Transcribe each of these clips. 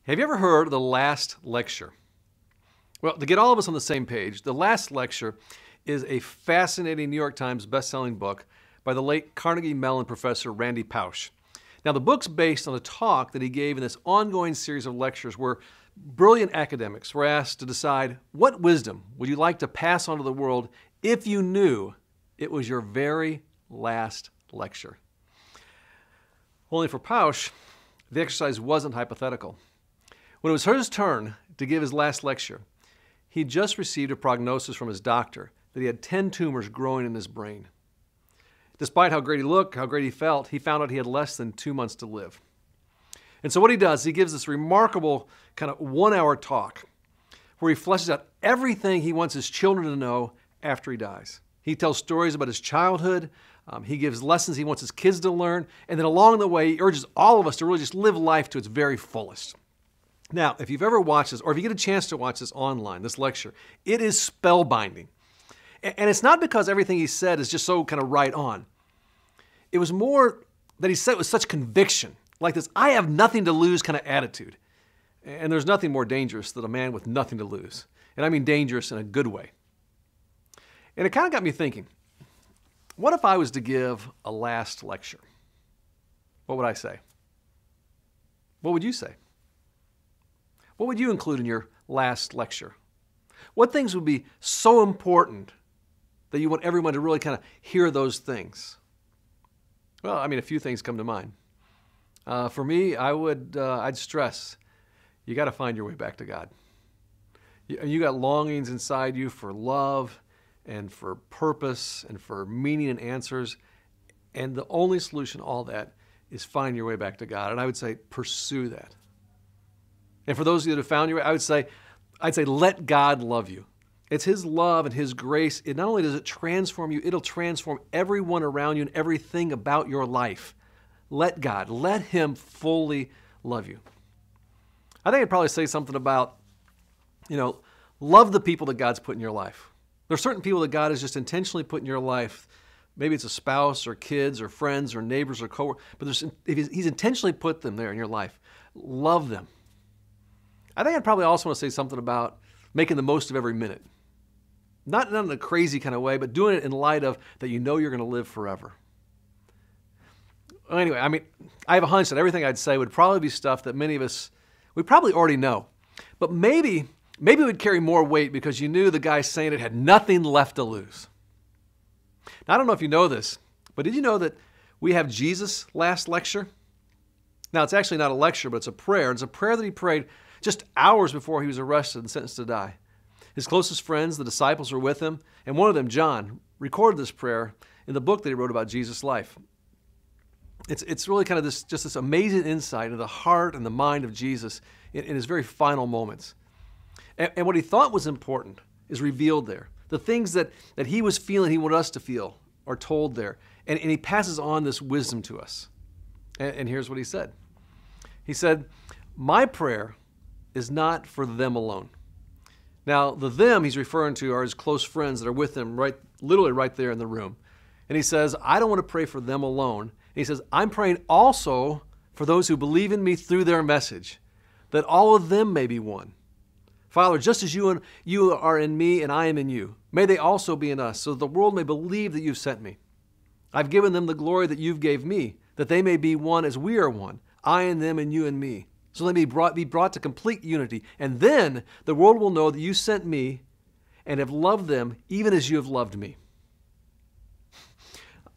Have you ever heard of the last lecture? Well, to get all of us on the same page, The Last Lecture is a fascinating New York Times best-selling book by the late Carnegie Mellon professor Randy Pausch. Now, the book's based on a talk that he gave in this ongoing series of lectures where brilliant academics were asked to decide what wisdom would you like to pass on to the world if you knew it was your very last lecture. Only for Pausch, the exercise wasn't hypothetical. When it was his turn to give his last lecture, he just received a prognosis from his doctor that he had 10 tumors growing in his brain. Despite how great he looked, how great he felt, he found out he had less than 2 months to live. And so what he does, he gives this remarkable kind of 1-hour talk where he fleshes out everything he wants his children to know after he dies. He tells stories about his childhood, he gives lessons he wants his kids to learn, and then along the way he urges all of us to really just live life to its very fullest. Now, if you've ever watched this, or if you get a chance to watch this online, this lecture, it is spellbinding. And it's not because everything he said is just so kind of right on. It was more that he said it with such conviction, like this I have nothing to lose kind of attitude. And there's nothing more dangerous than a man with nothing to lose. And I mean dangerous in a good way. And it kind of got me thinking, what if I was to give a last lecture? What would I say? What would you say? What would you include in your last lecture? What things would be so important that you want everyone to really kind of hear those things? Well, I mean, a few things come to mind. For me, I'd stress, you got to find your way back to God. You got longings inside you for love and for purpose and for meaning and answers. And the only solution to all that is find your way back to God. And I would say, pursue that. And for those of you that have found your way, I'd say, let God love you. It's His love and His grace. It not only does it transform you, it'll transform everyone around you and everything about your life. Let God, let Him fully love you. I think I'd probably say something about, love the people that God's put in your life. There are certain people that God has just intentionally put in your life. Maybe it's a spouse or kids or friends or neighbors or coworkers, but He's intentionally put them there in your life. Love them. I think I'd probably also want to say something about making the most of every minute. Not in a crazy kind of way, but doing it in light of that you know you're going to live forever. Anyway, I mean, I have a hunch that everything I'd say would probably be stuff that many of us, we probably already know. But maybe it would carry more weight because you knew the guy saying it had nothing left to lose. Now, I don't know if you know this, but did you know that we have Jesus' last lecture? Now, it's actually not a lecture, but it's a prayer. It's a prayer that He prayed just hours before He was arrested and sentenced to die. His closest friends, the disciples, were with him, and one of them, John, recorded this prayer in the book that he wrote about Jesus' life. It's really kind of this amazing insight into the heart and the mind of Jesus in His very final moments. And what He thought was important is revealed there. The things that He was feeling, He wanted us to feel, are told there. And He passes on this wisdom to us. And here's what He said. He said, "My prayer is not for them alone." Now, the them He's referring to are His close friends that are with Him literally right there in the room. And He says, I don't want to pray for them alone. And He says, I'm praying also for those who believe in Me through their message, that all of them may be one. Father, just as you are in Me and I am in you, may they also be in us, so that the world may believe that You've sent Me. I've given them the glory that You've gave Me, that they may be one as we are one, I and them and you and Me. So they may be brought to complete unity. And then the world will know that You sent Me and have loved them even as You have loved Me.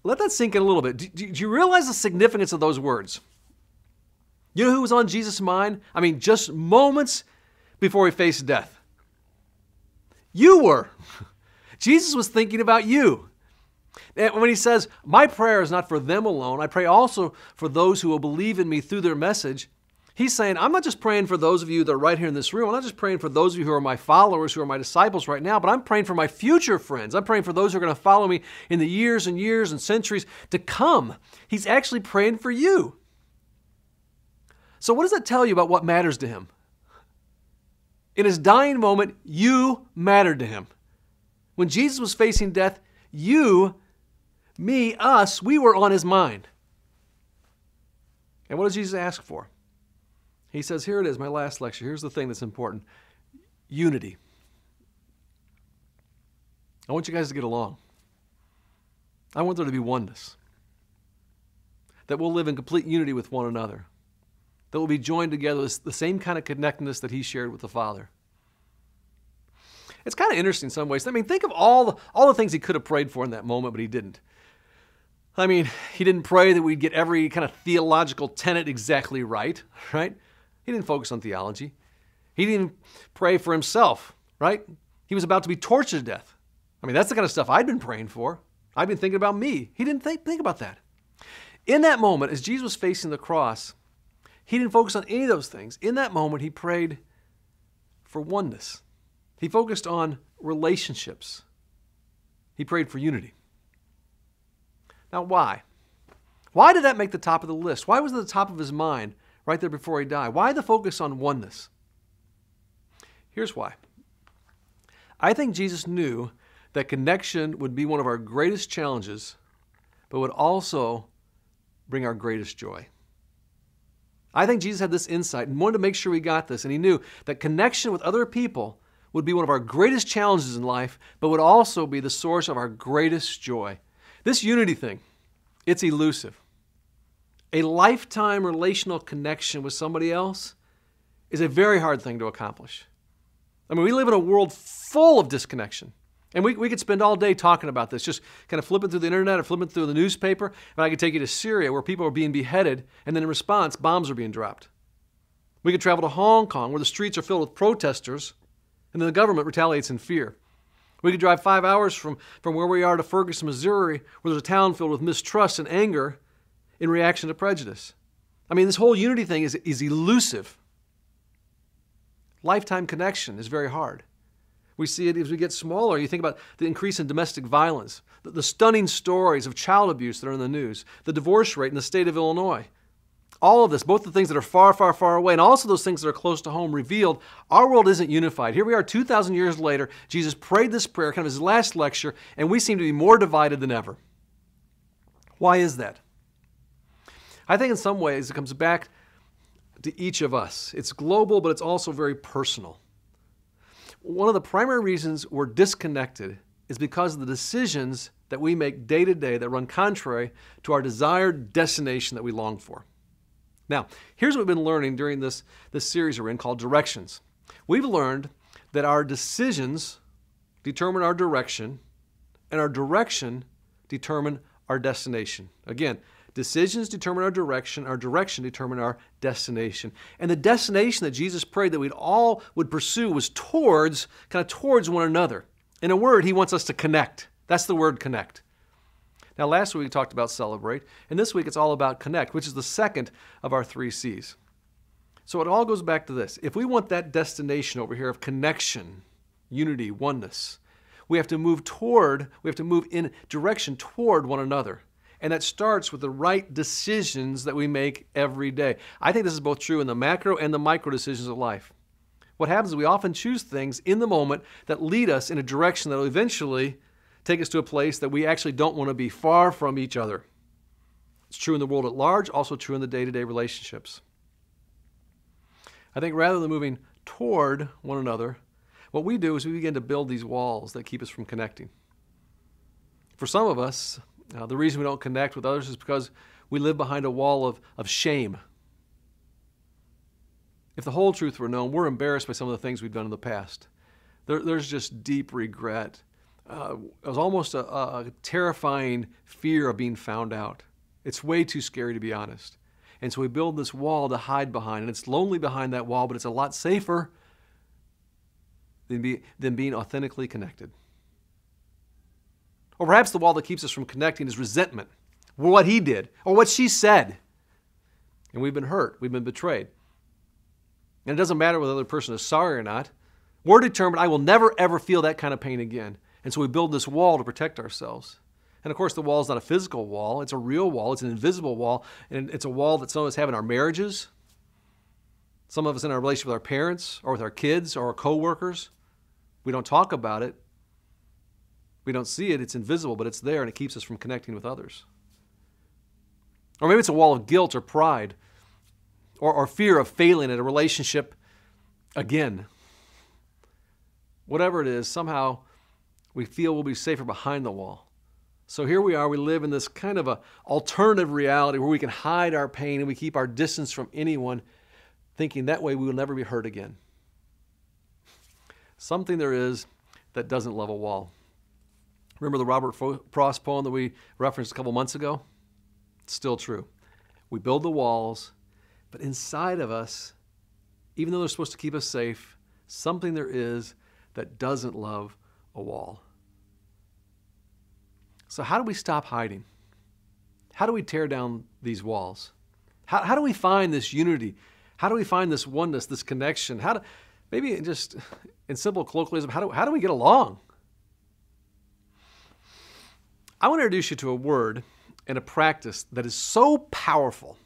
Let that sink in a little bit. Do you realize the significance of those words? You know who was on Jesus' mind? I mean, just moments before He faced death. You were. Jesus was thinking about you. And when He says, my prayer is not for them alone, I pray also for those who will believe in Me through their message, He's saying, I'm not just praying for those of you that are right here in this room. I'm not just praying for those of you who are my followers, who are my disciples right now, but I'm praying for my future friends. I'm praying for those who are going to follow Me in the years and years and centuries to come. He's actually praying for you. So what does that tell you about what matters to Him? In His dying moment, you mattered to Him. When Jesus was facing death, you, me, us, we were on His mind. And what does Jesus ask for? He says, here it is, my last lecture. Here's the thing that's important. Unity. I want you guys to get along. I want there to be oneness. That we'll live in complete unity with one another. That we'll be joined together with the same kind of connectedness that he shared with the Father. It's kind of interesting in some ways. I mean, think of all the things he could have prayed for in that moment, but he didn't. I mean, he didn't pray that we'd get every kind of theological tenet exactly right? He didn't focus on theology. He didn't pray for himself, right? He was about to be tortured to death. I mean, that's the kind of stuff I'd been praying for. I've been thinking about me. He didn't think about that. In that moment, as Jesus was facing the cross, he didn't focus on any of those things. In that moment, he prayed for oneness. He focused on relationships. He prayed for unity. Now, why? Why did that make the top of the list? Why was it at the top of his mind right there before he died? Why the focus on oneness? Here's why. I think Jesus knew that connection would be one of our greatest challenges, but would also bring our greatest joy. I think Jesus had this insight and wanted to make sure we got this, and he knew that connection with other people would be one of our greatest challenges in life, but would also be the source of our greatest joy. This unity thing, it's elusive. A lifetime relational connection with somebody else is a very hard thing to accomplish. I mean, we live in a world full of disconnection. And we could spend all day talking about this, just kind of flipping through the internet or flipping through the newspaper. And I could take you to Syria where people are being beheaded, and then in response, bombs are being dropped. We could travel to Hong Kong where the streets are filled with protesters, and then the government retaliates in fear. We could drive 5 hours from where we are to Ferguson, Missouri, where there's a town filled with mistrust and anger in reaction to prejudice. I mean, this whole unity thing is elusive. Lifetime connection is very hard. We see it as we get smaller. You think about the increase in domestic violence, the stunning stories of child abuse that are in the news, the divorce rate in the state of Illinois. All of this, both the things that are far, far, far away and also those things that are close to home, revealed our world isn't unified. Here we are 2,000 years later. Jesus prayed this prayer, kind of his last lecture, and we seem to be more divided than ever. Why is that? I think in some ways it comes back to each of us. It's global, but it's also very personal. One of the primary reasons we're disconnected is because of the decisions that we make day to day that run contrary to our desired destination that we long for. Now, here's what we've been learning during this series we're in called Directions. We've learned that our decisions determine our direction, and our direction determine our destination. Again, decisions determine our direction determine our destination. And the destination that Jesus prayed that we'd all would pursue was towards one another. In a word, he wants us to connect. That's the word connect. Now, last week we talked about celebrate, and this week it's all about connect, which is the second of our 3 C's. So it all goes back to this. If we want that destination over here of connection, unity, oneness, we have to move in direction toward one another. And that starts with the right decisions that we make every day. I think this is both true in the macro and the micro decisions of life. What happens is we often choose things in the moment that lead us in a direction that will eventually take us to a place that we actually don't want to be, far from each other. It's true in the world at large, also true in the day-to-day relationships. I think rather than moving toward one another, what we do is we begin to build these walls that keep us from connecting. For some of us, the reason we don't connect with others is because we live behind a wall of shame. If the whole truth were known, we're embarrassed by some of the things we've done in the past. There's just deep regret. It was almost a terrifying fear of being found out. It's way too scary to be honest. And so we build this wall to hide behind, and it's lonely behind that wall, but it's a lot safer than being authentically connected. Or perhaps the wall that keeps us from connecting is resentment, or what he did, or what she said. And we've been hurt, we've been betrayed. And it doesn't matter whether the other person is sorry or not. We're determined, I will never ever feel that kind of pain again. And so we build this wall to protect ourselves. And of course, the wall is not a physical wall. It's a real wall. It's an invisible wall. And it's a wall that some of us have in our marriages. Some of us in our relationship with our parents or with our kids or our coworkers. We don't talk about it. We don't see it. It's invisible, but it's there, and it keeps us from connecting with others. Or maybe it's a wall of guilt or pride. or fear of failing at a relationship again. Whatever it is, somehow we feel we'll be safer behind the wall. So here we are, we live in this kind of a alternative reality where we can hide our pain and we keep our distance from anyone, thinking that way we will never be hurt again. Something there is that doesn't love a wall. Remember the Robert Frost poem that we referenced a couple months ago? It's still true. We build the walls, but inside of us, even though they're supposed to keep us safe, something there is that doesn't love a wall. So how do we stop hiding? How do we tear down these walls? How do we find this unity? How do we find this oneness, this connection? Maybe just in simple colloquialism, how do we get along? I want to introduce you to a word and a practice that is so powerful,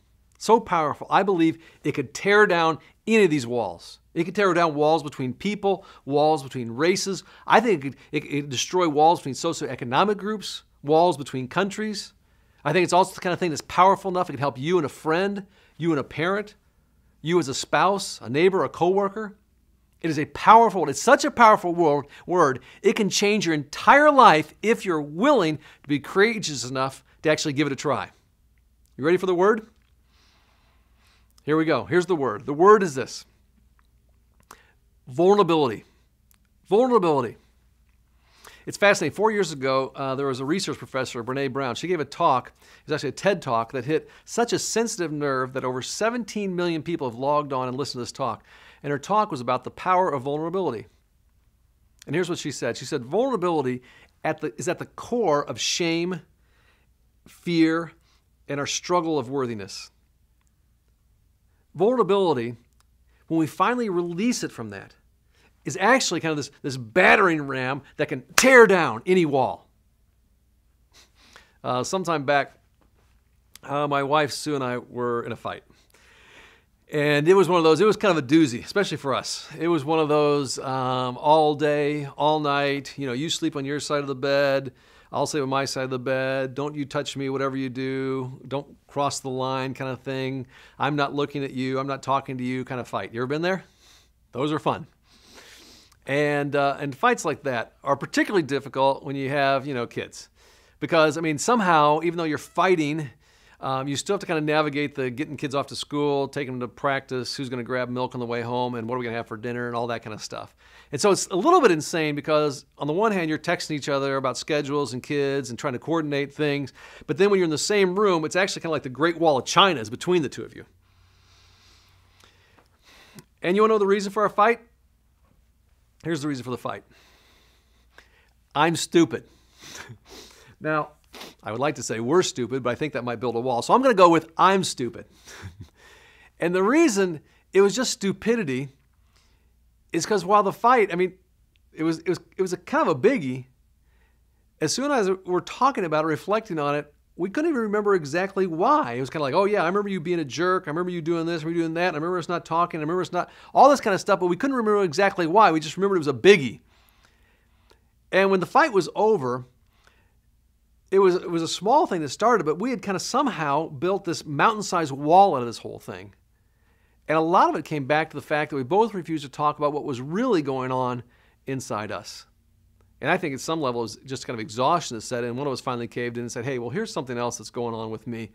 I believe it could tear down any of these walls. It could tear down walls between people, walls between races. I think it could destroy walls between socioeconomic groups, walls between countries. I think it's also the kind of thing that's powerful enough it can help you and a friend, you and a parent, you as a spouse, a neighbor, a coworker. It is it's such a powerful word, it can change your entire life if you're willing to be courageous enough to actually give it a try. You ready for the word? Here we go. Here's the word. The word is this: vulnerability. Vulnerability. It's fascinating. 4 years ago, there was a research professor, Brene Brown. She gave a talk. It was actually a TED Talk that hit such a sensitive nerve that over 17 million people have logged on and listened to this talk. And her talk was about the power of vulnerability. And here's what she said. She said, vulnerability is at the core of shame, fear, and our struggle of worthiness. Vulnerability, when we finally release it from that, is actually kind of this battering ram that can tear down any wall. Sometime back, my wife Sue and I were in a fight. And it was one of those, it was kind of a doozy, especially for us. It was one of those all day, all night, you sleep on your side of the bed, I'll sleep on my side of the bed, don't you touch me, whatever you do, don't cross the line kind of thing. I'm not looking at you, I'm not talking to you kind of fight. You ever been there? Those are fun. And fights like that are particularly difficult when you have, kids. Because, somehow, even though you're fighting, you still have to kind of navigate the getting kids off to school, taking them to practice, who's going to grab milk on the way home, and what are we going to have for dinner, and all that kind of stuff. And so it's a little bit insane because on the one hand, you're texting each other about schedules and kids and trying to coordinate things. But then when you're in the same room, it's actually kind of like the Great Wall of China is between the two of you. And you want to know the reason for our fight? Here's the reason for the fight. I'm stupid. Now, I would like to say we're stupid, but I think that might build a wall. So I'm going to go with I'm stupid. And the reason it was just stupidity is because while the fight, it was a kind of a biggie. As soon as we're talking about it, reflecting on it, we couldn't even remember exactly why. It was kind of like, oh yeah, I remember you being a jerk. I remember you doing this, I remember you doing that. I remember us not talking. I remember us not, all this kind of stuff, but we couldn't remember exactly why. We just remembered it was a biggie. And when the fight was over, it was a small thing that started, but we had kind of somehow built this mountain-sized wall out of this whole thing. And a lot of it came back to the fact that we both refused to talk about what was really going on inside us. And I think at some level it was just kind of exhaustion that set in. One of us finally caved in and said, hey, well, here's something else that's going on with me.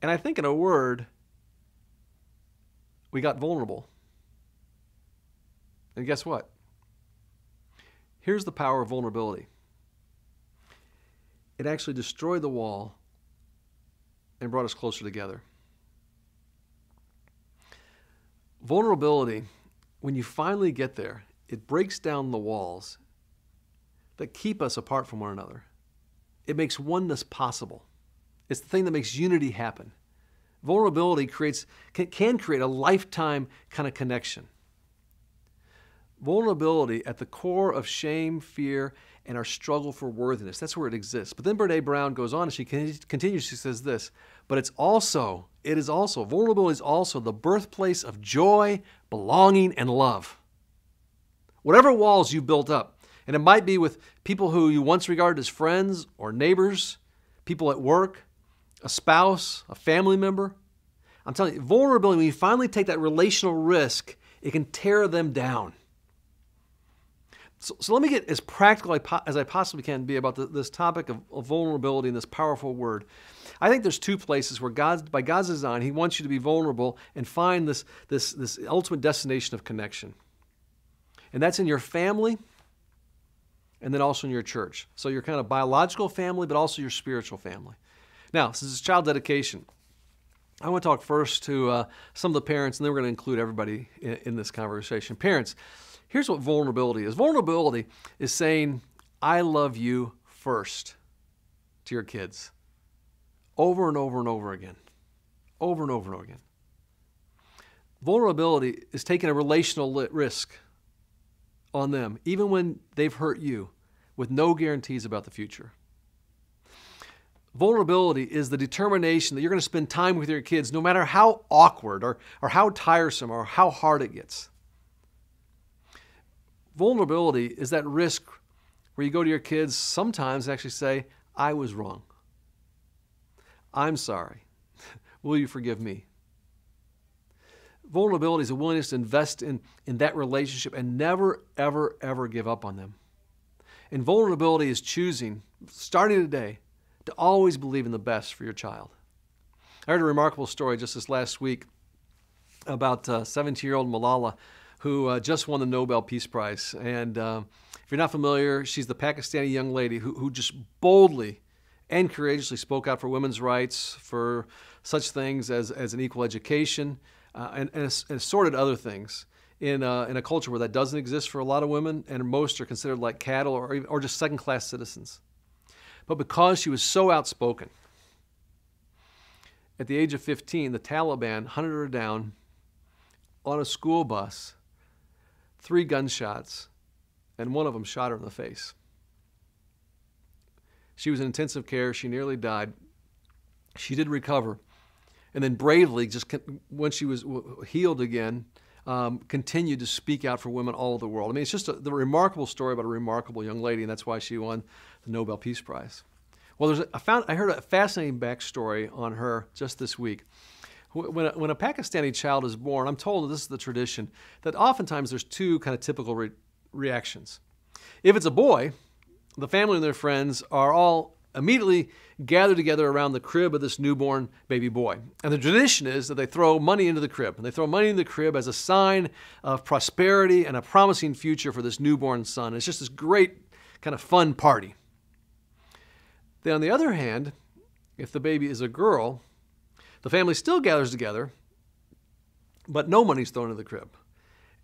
And I think in a word, we got vulnerable. And guess what? Here's the power of vulnerability. It actually destroyed the wall and brought us closer together. Vulnerability, when you finally get there, it breaks down the walls that keep us apart from one another. It makes oneness possible. It's the thing that makes unity happen. Vulnerability can create a lifetime kind of connection. Vulnerability at the core of shame, fear, and our struggle for worthiness. That's where it exists. But then Brene Brown goes on and she continues, she says this, but vulnerability is also the birthplace of joy, belonging, and love. Whatever walls you built up, and it might be with people who you once regarded as friends or neighbors, people at work, a spouse, a family member. I'm telling you, vulnerability, when you finally take that relational risk, it can tear them down. So let me get as practical as I possibly can be about this topic of vulnerability and this powerful word. I think there's two places where by God's design, He wants you to be vulnerable and find this ultimate destination of connection. And that's in your family and then also in your church. So your kind of biological family, but also your spiritual family. Now, since it's child dedication, I want to talk first to some of the parents, and then we're going to include everybody in this conversation. Parents, here's what vulnerability is. Vulnerability is saying, I love you first to your kids. Over and over and over again. Over and over and over again. Vulnerability is taking a relational risk on them, even when they've hurt you, with no guarantees about the future. Vulnerability is the determination that you're going to spend time with your kids no matter how awkward or how tiresome or how hard it gets. Vulnerability is that risk where you go to your kids sometimes and actually say, I was wrong. I'm sorry. Will you forgive me? Vulnerability is a willingness to invest in that relationship and never, ever, ever give up on them. And vulnerability is choosing, starting today, to always believe in the best for your child. I heard a remarkable story just this last week about 17-year-old Malala, who just won the Nobel Peace Prize. And if you're not familiar, she's the Pakistani young lady who just boldly and courageously spoke out for women's rights, for such things as an equal education, and assorted other things in a culture where that doesn't exist for a lot of women, and most are considered like cattle or just second-class citizens. But because she was so outspoken, at the age of 15, the Taliban hunted her down on a school bus, 3 gunshots, and one of them shot her in the face. She was in intensive care. She nearly died. She did recover. And then bravely, just when she was healed again, continued to speak out for women all over the world. I mean, it's just the remarkable story about a remarkable young lady, and that's why she won the Nobel Peace Prize. Well, I heard a fascinating backstory on her just this week. When a Pakistani child is born, I'm told that this is the tradition, that oftentimes there's 2 kind of typical reactions. If it's a boy, the family and their friends are all immediately gathered together around the crib of this newborn baby boy. And the tradition is that they throw money into the crib. And they throw money in the crib as a sign of prosperity and a promising future for this newborn son. It's just this great kind of fun party. Then on the other hand, if the baby is a girl, the family still gathers together, but no money's thrown into the crib.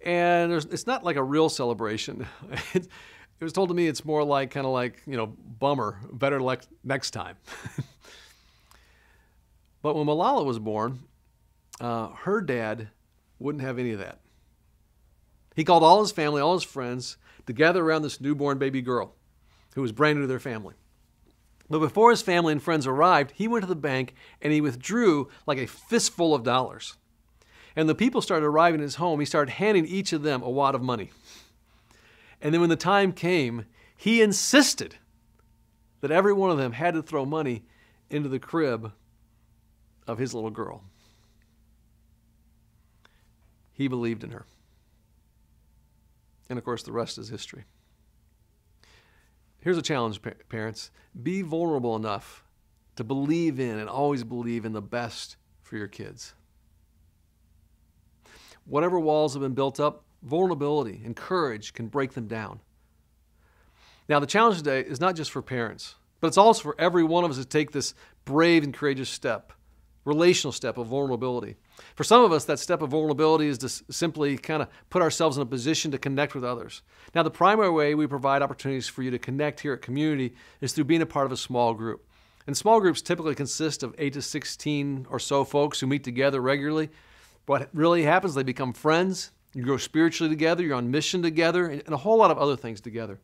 And it's not like a real celebration. It was told to me it's more like kind of like, bummer, better luck next time. But when Malala was born, her dad wouldn't have any of that. He called all his family, all his friends, to gather around this newborn baby girl who was brand new to their family. But before his family and friends arrived, he went to the bank and he withdrew like a fistful of dollars. And the people started arriving at his home. He started handing each of them a wad of money. And then when the time came, he insisted that every one of them had to throw money into the crib of his little girl. He believed in her. And of course, the rest is history. Here's a challenge, parents. Be vulnerable enough to believe in and always believe in the best for your kids. Whatever walls have been built up, vulnerability and courage can break them down. Now, the challenge today is not just for parents, but it's also for every one of us to take this brave and courageous step, relational step of vulnerability. For some of us, that step of vulnerability is to simply kind of put ourselves in a position to connect with others. Now, the primary way we provide opportunities for you to connect here at Community is through being a part of a small group. And small groups typically consist of 8 to 16 or so folks who meet together regularly. What really happens, they become friends, you grow spiritually together, you're on mission together, and a whole lot of other things together.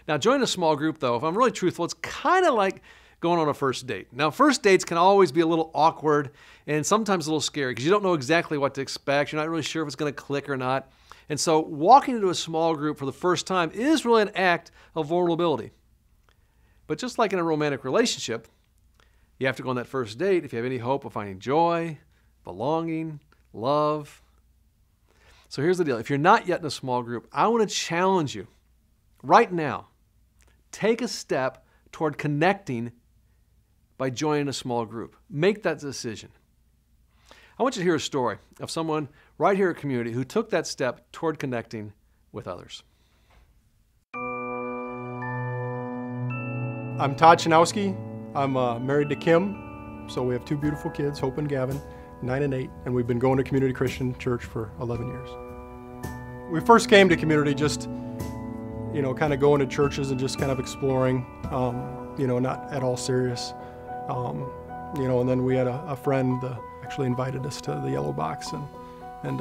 Now, joining a small group, though, if I'm really truthful, it's kind of like going on a first date. Now, first dates can always be a little awkward and sometimes a little scary because you don't know exactly what to expect. You're not really sure if it's going to click or not. And so walking into a small group for the first time is really an act of vulnerability. But just like in a romantic relationship, you have to go on that first date if you have any hope of finding joy, belonging, love. So here's the deal. If you're not yet in a small group, I want to challenge you right now. Take a step toward connecting by joining a small group. Make that decision. I want you to hear a story of someone right here at Community who took that step toward connecting with others. I'm Todd Chanowski. I'm married to Kim, so we have two beautiful kids, Hope and Gavin, 9 and 8, and we've been going to Community Christian Church for 11 years. We first came to Community just, kind of going to churches and just kind of exploring, not at all serious. And then we had a friend actually invited us to the Yellow Box, and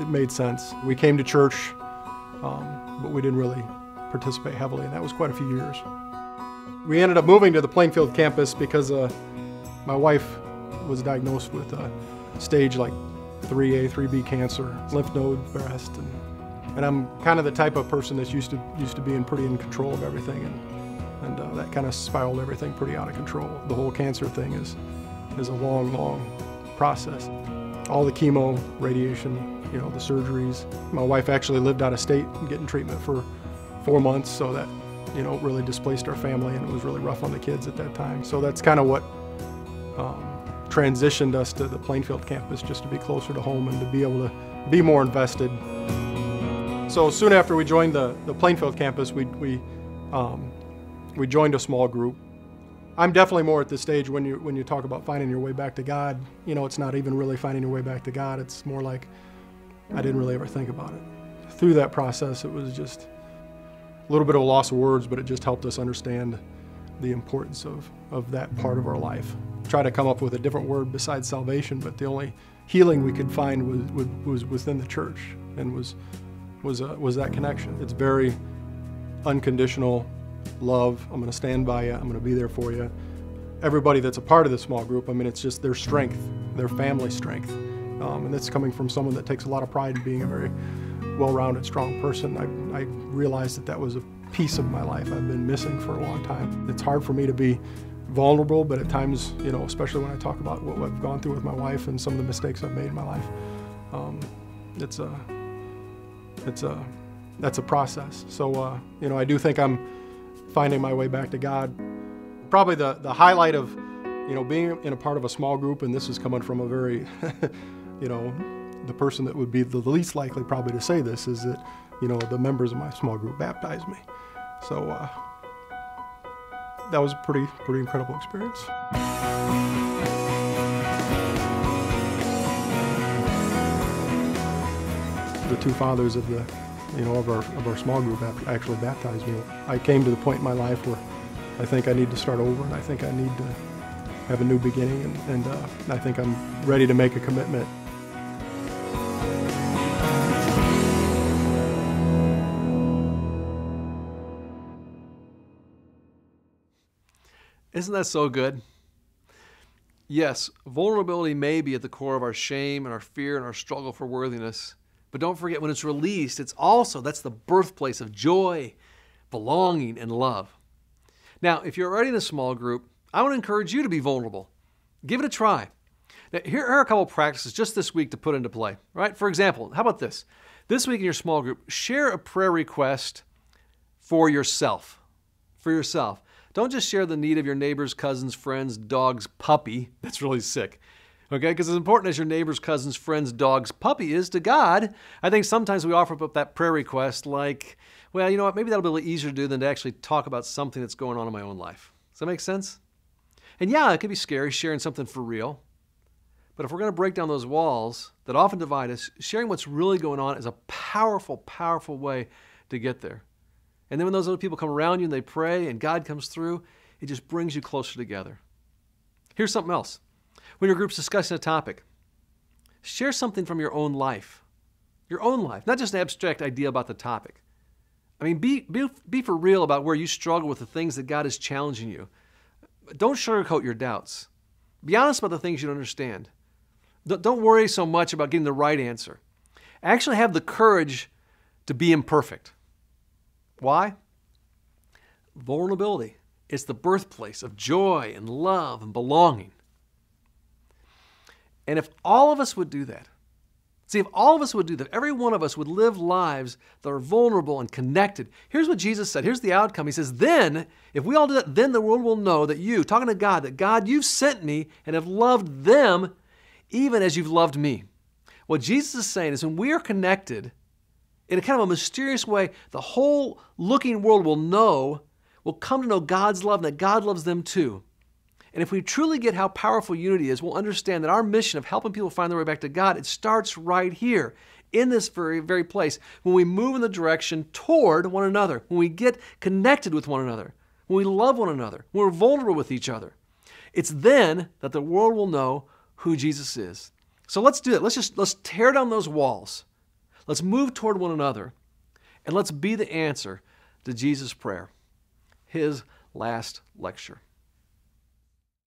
it made sense. We came to church, but we didn't really participate heavily, and that was quite a few years. We ended up moving to the Plainfield campus because my wife was diagnosed with stage like 3A, 3B cancer, lymph node, breast, and I'm kind of the type of person that's used to being pretty in control of everything, and that kind of spiraled everything pretty out of control. The whole cancer thing is a long, long process. All the chemo, radiation, the surgeries. My wife actually lived out of state and getting treatment for 4 months, so that really displaced our family, and it was really rough on the kids at that time. So that's kind of what transitioned us to the Plainfield campus, just to be closer to home and to be able to be more invested. So soon after we joined the Plainfield campus, we joined a small group. I'm definitely more at this stage when you talk about finding your way back to God. It's not even really finding your way back to God. It's more like I didn't really ever think about it. Through that process, it was just a little bit of a loss of words, but it just helped us understand the importance of that part of our life. Try to come up with a different word besides salvation, but the only healing we could find was within the church, and was that connection. It's very unconditional love. I'm going to stand by you. I'm going to be there for you. Everybody that's a part of this small group, it's just their strength, their family strength. And that's coming from someone that takes a lot of pride in being a very well-rounded, strong person. I realized that was a piece of my life I've been missing for a long time. It's hard for me to be vulnerable, but at times, especially when I talk about what I've gone through with my wife and some of the mistakes I've made in my life, that's a process. So, I do think I'm finding my way back to God. Probably the highlight of, being in a part of a small group, and this is coming from a very, the person that would be the least likely probably to say this, is that, the members of my small group baptized me. So that was a pretty incredible experience. The two fathers of our small group actually baptized me. I came to the point in my life where I think I need to start over, and I think I need to have a new beginning, and I think I'm ready to make a commitment. Isn't that so good? Yes, vulnerability may be at the core of our shame and our fear and our struggle for worthiness. But don't forget, when it's released, that's the birthplace of joy, belonging, and love. Now, if you're already in a small group, I want to encourage you to be vulnerable. Give it a try. Now, here are a couple practices just this week to put into play. Right? For example, how about this? This week in your small group, share a prayer request for yourself. For yourself. Don't just share the need of your neighbor's, cousin's, friend's, dog's puppy. That's really sick. Okay? Because as important as your neighbor's, cousin's, friend's, dog's puppy is to God, I think sometimes we offer up that prayer request like, well, you know what? Maybe that'll be a little easier to do than to actually talk about something that's going on in my own life. Does that make sense? And yeah, it can be scary sharing something for real. But if we're going to break down those walls that often divide us, sharing what's really going on is a powerful, powerful way to get there. And then when those other people come around you and they pray and God comes through, it just brings you closer together. Here's something else. When your group's discussing a topic, share something from your own life. Your own life, not just an abstract idea about the topic. Be for real about where you struggle with the things that God is challenging you. Don't sugarcoat your doubts. Be honest about the things you don't understand. Don't worry so much about getting the right answer. Actually have the courage to be imperfect. Why? Vulnerability. It's the birthplace of joy and love and belonging. And if all of us would do that, see, if all of us would do that, every one of us would live lives that are vulnerable and connected. Here's what Jesus said. Here's the outcome. He says, then, if we all do that, then the world will know that you, talking to God, that God, you've sent me and have loved them even as you've loved me. What Jesus is saying is when we are connected in a kind of a mysterious way, the whole looking world will come to know God's love and that God loves them too. And if we truly get how powerful unity is, we'll understand that our mission of helping people find their way back to God, it starts right here, in this very, very place, when we move in the direction toward one another, when we get connected with one another, when we love one another, when we're vulnerable with each other. It's then that the world will know who Jesus is. So let's do it. Let's tear down those walls. Let's move toward one another, and let's be the answer to Jesus' prayer, his last lecture.